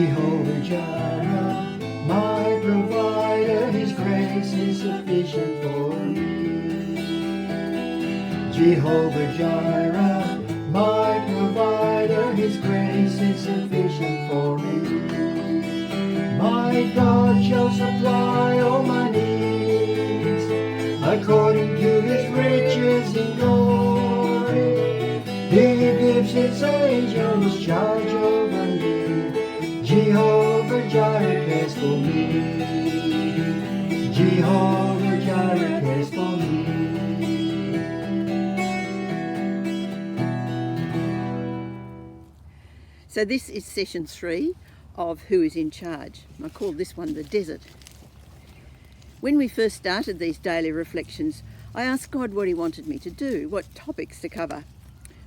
Jehovah Jireh, my provider, His grace is sufficient for me. Jehovah Jireh, my provider, His grace is sufficient for me. My God shall supply all my needs, according to His riches in glory. He gives His angels charge over me. Jehovah Jireh cares for me. Jehovah Jireh cares for me. So this is session 3 of Who is in Charge. I call this one the desert. When we first started these daily reflections, I asked God what He wanted me to do, what topics to cover.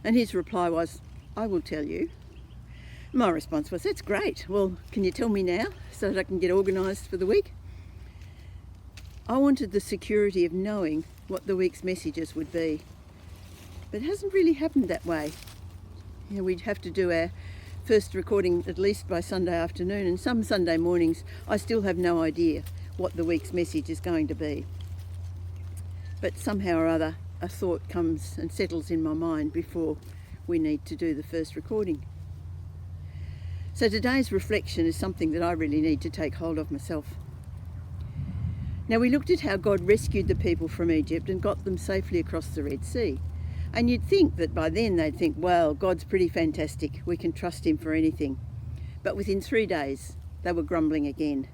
And His reply was, I will tell you. My response was, that's great. Well, can you tell me now so that I can get organised for the week? I wanted the security of knowing what the week's messages would be. But it hasn't really happened that way. You know, we'd have to do our first recording at least by Sunday afternoon, and some Sunday mornings I still have no idea what the week's message is going to be. But somehow or other a thought comes and settles in my mind before we need to do the first recording. So today's reflection is something that I really need to take hold of myself. Now, we looked at how God rescued the people from Egypt and got them safely across the Red Sea. And you'd think that by then they'd think, well, God's pretty fantastic, we can trust Him for anything. But within 3 days, they were grumbling again.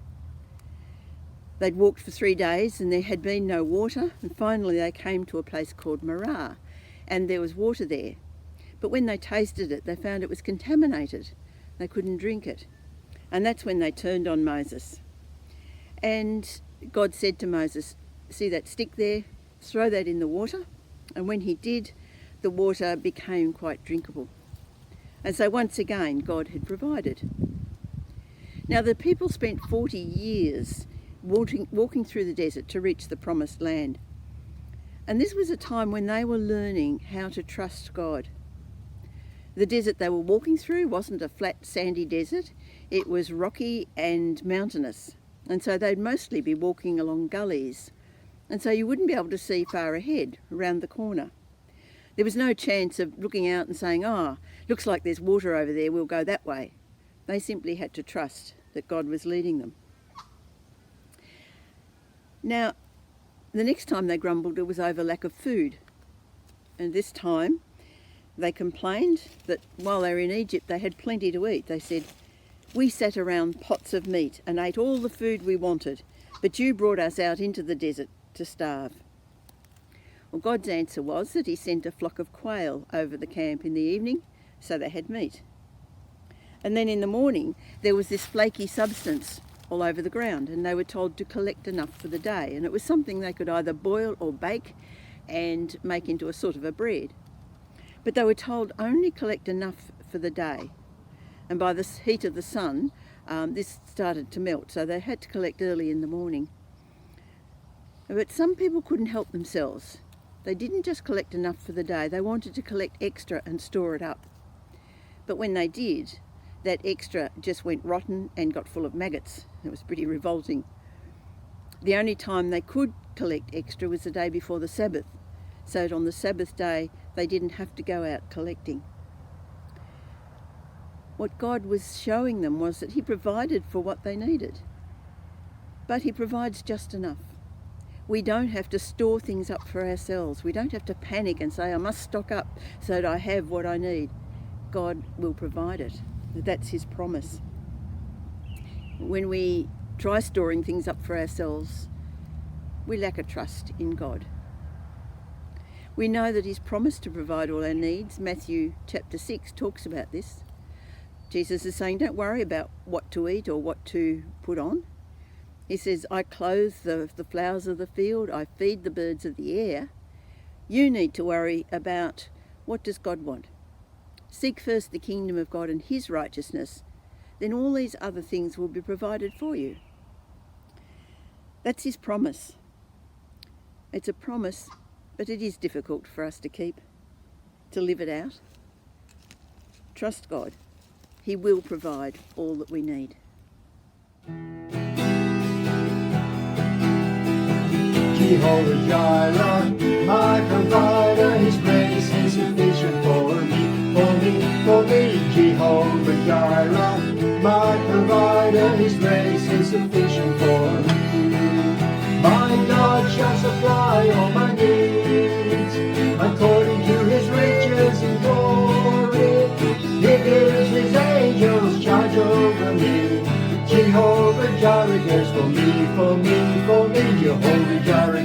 They'd walked for 3 days and there had been no water, and finally they came to a place called Marah, and there was water there. But when they tasted it, they found it was contaminated. They couldn't drink it. And that's when they turned on Moses. And God said to Moses, see that stick there? Throw that in the water. And when he did, the water became quite drinkable. And so once again, God had provided. Now the people spent 40 years walking through the desert to reach the promised land. And this was a time when they were learning how to trust God. The desert they were walking through wasn't a flat, sandy desert. It was rocky and mountainous. And so they'd mostly be walking along gullies. And so you wouldn't be able to see far ahead, around the corner. There was no chance of looking out and saying, looks like there's water over there, we'll go that way. They simply had to trust that God was leading them. Now, the next time they grumbled, it was over lack of food. And this time, they complained that while they were in Egypt, they had plenty to eat. They said, we sat around pots of meat and ate all the food we wanted, but you brought us out into the desert to starve. Well, God's answer was that He sent a flock of quail over the camp in the evening, so they had meat. And then in the morning, there was this flaky substance all over the ground, and they were told to collect enough for the day. And it was something they could either boil or bake and make into a sort of a bread. But they were told only collect enough for the day. And by the heat of the sun, this started to melt, so they had to collect early in the morning. But some people couldn't help themselves. They didn't just collect enough for the day, they wanted to collect extra and store it up. But when they did, that extra just went rotten and got full of maggots. It was pretty revolting. The only time they could collect extra was the day before the Sabbath, so that on the Sabbath day they didn't have to go out collecting. What God was showing them was that He provided for what they needed. But He provides just enough. We don't have to store things up for ourselves. We don't have to panic and say, I must stock up so that I have what I need. God will provide it. That's His promise. When we try storing things up for ourselves, we lack a trust in God. We know that He's promised to provide all our needs. Matthew chapter 6 talks about this. Jesus is saying, don't worry about what to eat or what to put on. He says, I clothe the flowers of the field, I feed the birds of the air. You need to worry about, what does God want? Seek first the kingdom of God and His righteousness, then all these other things will be provided for you. That's His promise. It's a promise, but it is difficult for us to keep, to live it out. Trust God. He will provide all that we need. Jehovah Jireh, my provider, His grace is sufficient for me, for me, for me. Jehovah Jireh, my provider, His grace is sufficient for me. My God shall supply all my needs, according to His riches in glory. He gives His angels charge over me. Jehovah Jireh cares for me, for me, for me. Jehovah Jireh